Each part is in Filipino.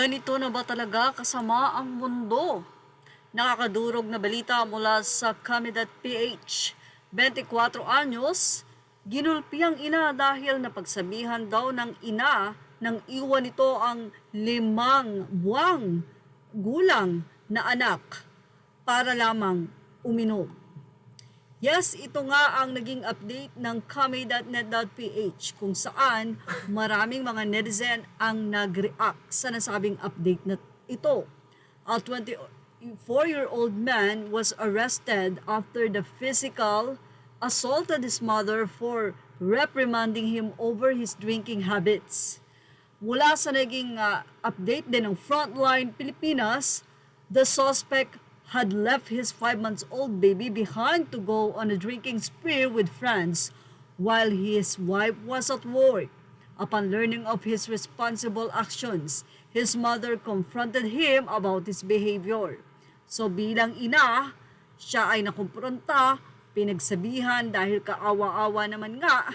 Ganito na ba talaga kasama ang mundo? Nakakadurog na balita mula sa Kami.ph. 24 anyos, ginulpi ang ina dahil napagsabihan daw ng ina nang iwan nito ang 5 buwang gulang na anak para lamang uminom. Yes, ito nga ang naging update ng Kami.net.ph kung saan maraming mga netizen ang nag-react sa nasabing update na ito. A 24-year-old man was arrested after the physical assaulted his mother for reprimanding him over his drinking habits. Mula sa naging update din ng Frontline Pilipinas, the suspect had left his 5-month-old baby behind to go on a drinking spree with friends while his wife was at work. Upon learning of his responsible actions, his mother confronted him about his behavior. So bilang ina, siya ay nakumpronta, pinagsabihan dahil kaawa-awa naman nga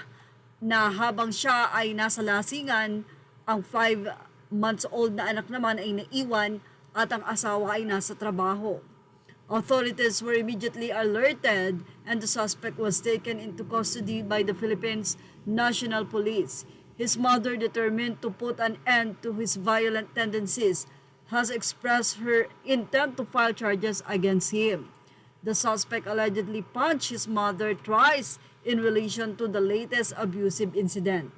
na habang siya ay nasa lasingan, ang 5-months-old na anak naman ay naiwan at ang asawa ay nasa trabaho. Authorities were immediately alerted and the suspect was taken into custody by the Philippines National Police. His mother, determined to put an end to his violent tendencies, has expressed her intent to file charges against him. The suspect allegedly punched his mother twice in relation to the latest abusive incident.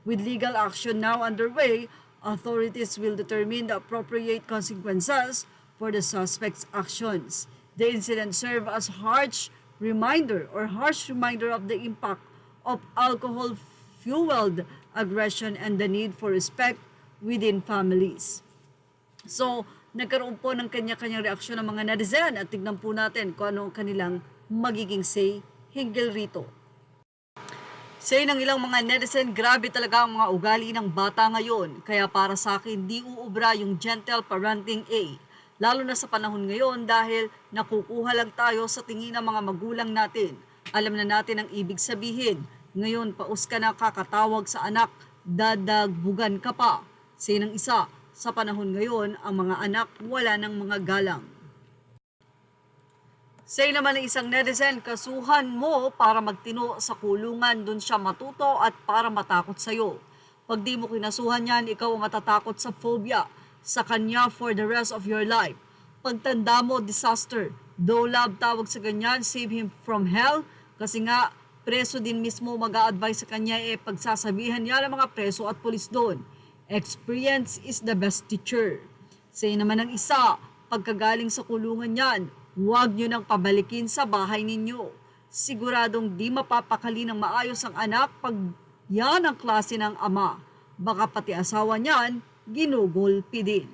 With legal action now underway, authorities will determine the appropriate consequences for the suspect's actions. The incident served as harsh reminder of the impact of alcohol-fueled aggression and the need for respect within families. So, nagkaroon po ng kanya-kanyang reaksyon ng mga netizen at tignan po natin kung ano ang kanilang magiging say hinggil rito. Say ng ilang mga netizen, grabe talaga ang mga ugali ng bata ngayon. Kaya para sa akin, di uubra yung gentle parenting lalo na sa panahon ngayon dahil nakukuha lang tayo sa tingin ng mga magulang natin. Alam na natin ang ibig sabihin. Ngayon, paus ka na kakatawag sa anak, dadagbugan ka pa. Say ng isa, sa panahon ngayon, ang mga anak wala ng mga galang. Say naman ng isang netizen, kasuhan mo para magtino sa kulungan, dun siya matuto at para matakot sa'yo. Pag di mo kinasuhan yan, ikaw ang matatakot sa phobia sa kanya for the rest of your life. Pagtanda mo, disaster. Though love tawag sa ganyan, save him from hell. Kasi nga, preso din mismo mag-a-advise sa kanya pagsasabihan niya ng mga preso at pulis doon. Experience is the best teacher. Say naman ng isa, pagkagaling sa kulungan yan, huwag nyo nang pabalikin sa bahay ninyo. Siguradong di mapapakali ng maayos ang anak pag yan ang klase ng ama. Baka pati asawa niyan, ginugulpi din.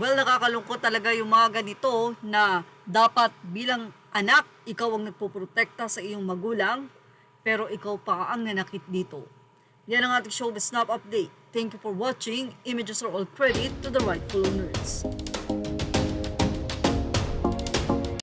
Well, nakakalungkot talaga yung mga ganito na dapat bilang anak, ikaw ang nagpoprotekta sa iyong magulang, pero ikaw pa ang nanakit dito. Yan ang ating showbiz snap update. Thank you for watching. Images are all credit to the rightful owners.